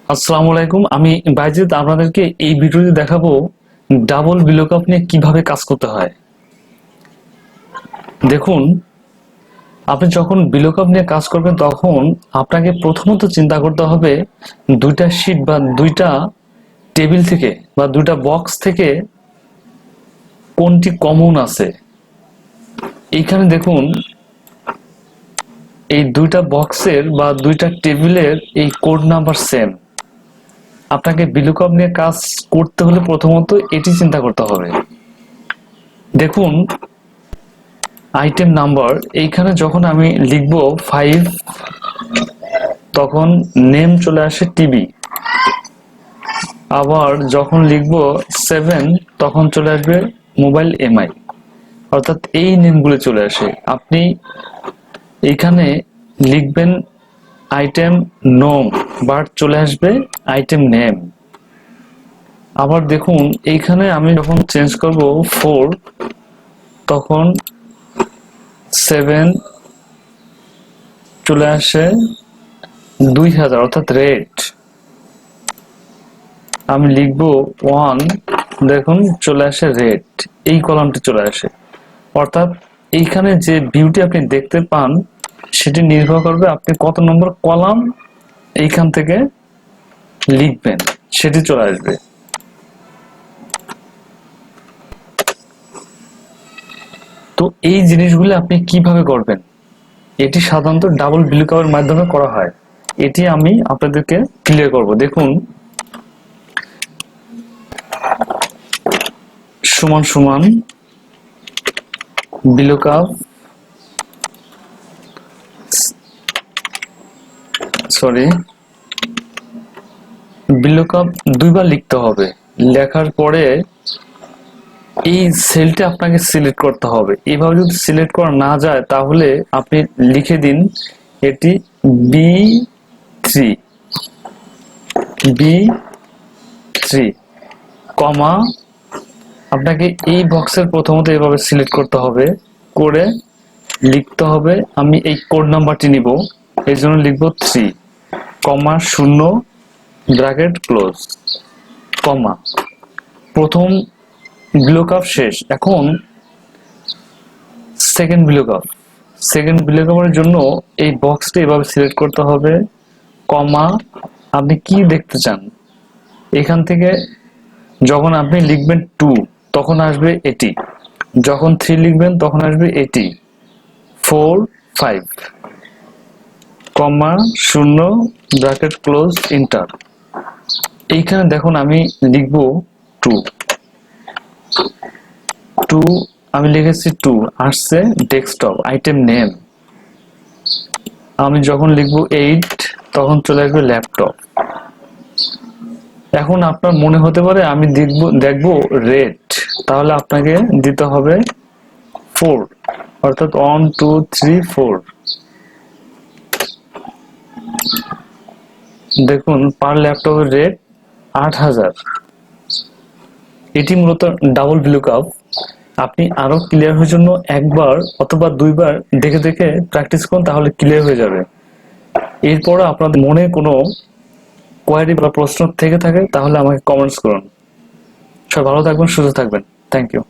আসসালামু আলাইকুম, আমি বাইজিদ আপনাদেরকে এই ভিডিওতে দেখাবো ডাবল ভিলুকআপ নিয়ে কিভাবে কাজ করতে হয়। দেখুন, আপনি যখন ভিলুকআপ নিয়ে কাজ করবেন তখন আপনাকে প্রথমত চিন্তা করতে হবে দুইটা শীট বা দুইটা টেবিল থেকে বা দুইটা বক্স থেকে কোনটি কমন আছে। এইখানে দেখুন, এই দুইটা বক্সের বা দুইটা টেবিলের এই কোড নাম্বার সেম। আপনাকে ভিলুকআপ নিয়ে কাজ করতে হলে প্রথমত এটি চিন্তা করতে হবে। দেখুন, আইটেম নাম্বার এইখানে যখন আমি লিখব 5 তখন নেম চলে আসে টিভি, আবার যখন লিখব 7 তখন চলে আসবে মোবাইল এমআই, অর্থাৎ এই নেমগুলো চলে আসে। আপনি এইখানে লিখবেন আইটেম নোম, বাট চলে আসবে আইটেম নেম। আবার দেখুন, এইখানে আমি যখন চেঞ্জ করব 4 তখন 7 চলে আসে 2000, অর্থাৎ রেড। আমি লিখবো 1, দেখুন চলে আসে রেড, এই কলামটি চলে আসে। অর্থাৎ এইখানে যে ভিউটি আপনি দেখতে পান সেটি নির্ভর করবে আপনি কত নম্বর কলাম এইখান থেকে লিখবেন, সেটি চলে আসবে। তো এই জিনিসগুলো আপনি কিভাবে করবেন, এটি সাধারণত ডাবল ভিলুকআপের মাধ্যমে করা হয়। এটি আমি আপনাদেরকে ক্লিয়ার করব। দেখুন, সমান সমান ভিলুকআপ ভিলুকআপ দুইবার লিখতে হবে। লেখার পরে এই সেলটা আপনাকে সিলেক্ট করতে হবে। এভাবে যদি সিলেক্ট করা না যায় তাহলে আপনি লিখে দিন এটি B3 কমা, আপনাকে এই বক্সের প্রথমত এভাবে সিলেক্ট করতে হবে, করে লিখতে হবে আমি এই কোড নাম্বারটি নিব, এই জন্য লিখবো 3 কমা 0 ব্র্যাকেট ক্লোজ কমা। প্রথম ভিলুকআপ শেষ। এখন সেকেন্ড ভিলুকআপের জন্য এই বক্সটি এভাবে সিলেক্ট করতে হবে, কমা, আপনি কি দেখতে চান এখান থেকে যখন আপনি লিখবেন 2 তখন আসবে এটি, যখন 3 লিখবেন তখন আসবে এটি, 4 5 কমা 0 ব্র্যাকেট ক্লোজ এন্টার। এইখানে দেখুন আমি লিখব 2 আমি লিখেছি 2, আসছে ডেস্কটপ আইটেম নেম। আমি যখন লিখব 8 তখন চলে আসবে ল্যাপটপ। এখন আপনার মনে হতে পারে আমি দেখব রেড, তাহলে আপনাকে দিতে হবে 4, অর্থাৎ 1 2 3 4। দেখুন পার ল্যাপটপের রেট 8000। এটি মূলত ডাবল ভিলুকআপ। আপনি আরো ক্লিয়ার হওয়ার জন্য একবার অথবা দুইবার দেখে দেখে প্র্যাকটিস করুন, তাহলে ক্লিয়ার হয়ে যাবে। এরপর আপনাদের মনে কোনো কোয়ারি বা প্রশ্ন থেকে থাকে তাহলে আমাকে কমেন্টস করুন। সবাই ভালো থাকবেন, সুস্থ থাকবেন। Thank you.